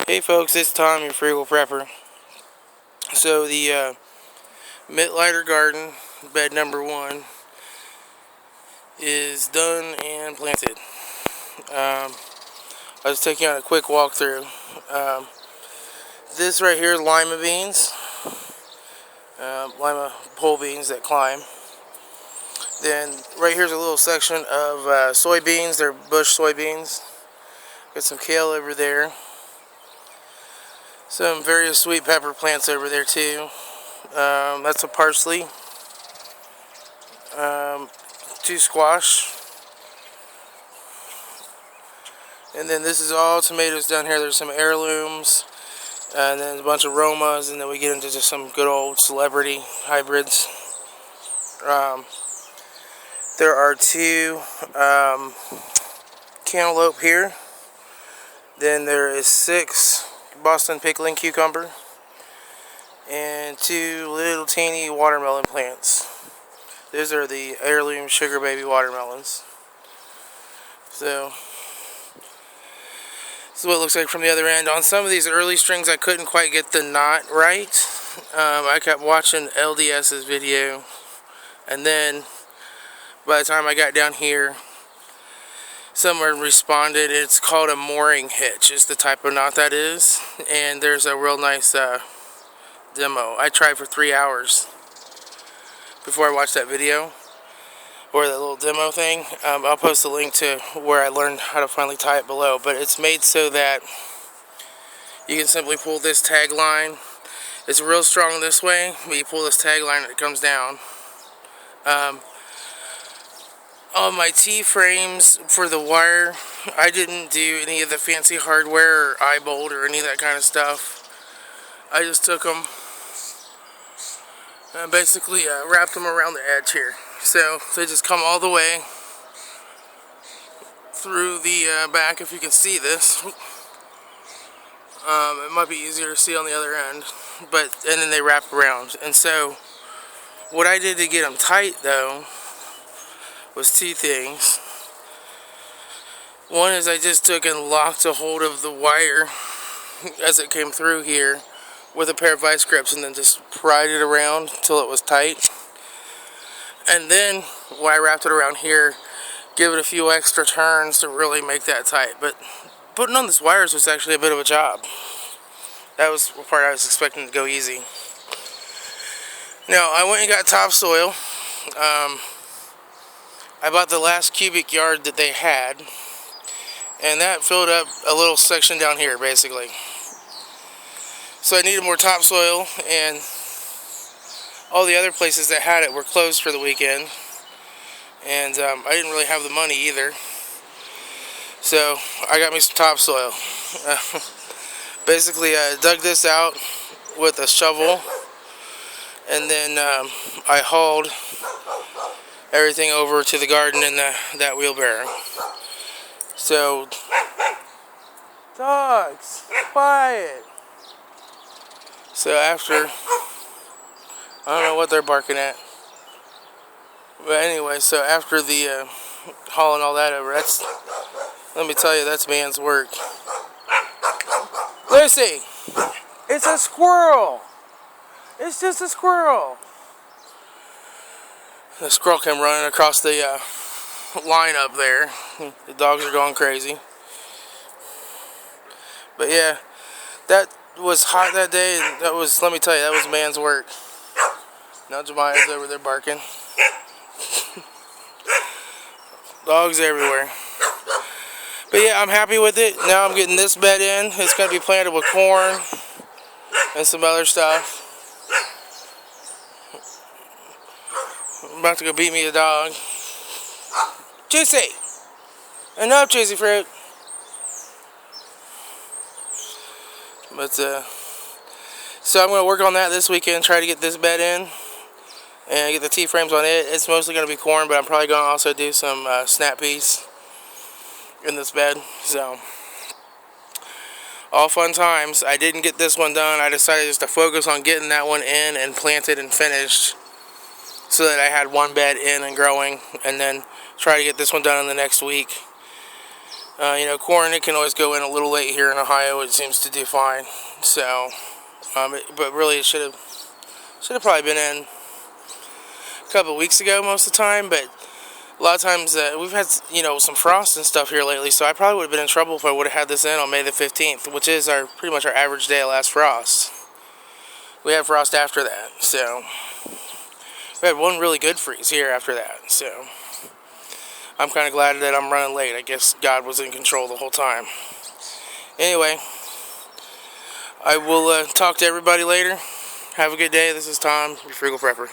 Hey folks, it's Tom, your frugal prepper. So the Mittleider Garden, bed number 1, is done and planted. I'll just take you on a quick walkthrough. This right here is lima beans, lima pole beans that climb. Then right here's a little section of soybeans. They're bush soybeans. Got some kale over there. Some various sweet pepper plants over there too. That's a parsley. 2 squash. And then this is all tomatoes down here. There's some heirlooms. And then a bunch of Romas. And then we get into just some good old celebrity hybrids. There are 2 cantaloupe here. Then there is 6 Boston pickling cucumber. And 2 little teeny watermelon plants. Those are the heirloom sugar baby watermelons. So this is what it looks like from the other end. On some of these early strings I couldn't quite get the knot right. I kept watching LDS's video, and then by the time I got down here, someone responded. It's called a mooring hitch is the type of knot that is, and there's a real nice demo. I tried for 3 hours before I watched that video, or that little demo thing. I'll post a link to where I learned how to finally tie it below, but it's made so that you can simply pull this tag line. It's real strong this way, but you pull this tag line and it comes down. On my T-frames for the wire, I didn't do any of the fancy hardware or eye bolt or any of that kind of stuff. I just took them and basically wrapped them around the edge here. So they just come all the way through the back, if you can see this. It might be easier to see on the other end, and then they wrap around. And so what I did to get them tight though was 2 things. One is I just took and locked a hold of the wire as it came through here with a pair of vice grips, and then just pried it around until it was tight. And then when I wrapped it around here, give it a few extra turns to really make that tight. But putting on these wires was actually a bit of a job. That was the part I was expecting to go easy. Now, I went and got topsoil. I bought the last cubic yard that they had, and that filled up a little section down here, basically. So I needed more topsoil, and all the other places that had it were closed for the weekend, and I didn't really have the money either. So I got me some topsoil. Basically, I dug this out with a shovel, and then I hauled everything over to the garden in that wheelbarrow. So, dogs, quiet. So after, I don't know what they're barking at, but anyway, so after the hauling all that over, let me tell you, that's man's work. Lucy, it's a squirrel. It's just a squirrel. The squirrel came running across the line up there. The dogs are going crazy. But yeah, that was hot that day, and that was, let me tell you, that was man's work. Now Jemiah's over there barking. Dogs everywhere. But yeah, I'm happy with it. Now I'm getting this bed in. It's going to be planted with corn and some other stuff. I'm about to go beat me a dog. Juicy! Enough, Juicy Fruit! But, so I'm going to work on that this weekend, try to get this bed in and get the T-frames on it. It's mostly going to be corn, but I'm probably going to also do some snap peas in this bed. So, all fun times. I didn't get this one done. I decided just to focus on getting that one in and planted and finished, so that I had one bed in and growing, and then try to get this one done in the next week. Corn, it can always go in a little late here in Ohio. It seems to do fine. So, but really, it should have probably been in a couple of weeks ago most of the time. But a lot of times we've had some frost and stuff here lately. So I probably would have been in trouble if I would have had this in on May the 15th, which is pretty much our average day of last frost. We had frost after that, so we had one really good freeze here after that. So I'm kind of glad that I'm running late. I guess God was in control the whole time. Anyway, I will talk to everybody later. Have a good day. This is Tom, your Frugal Prepper.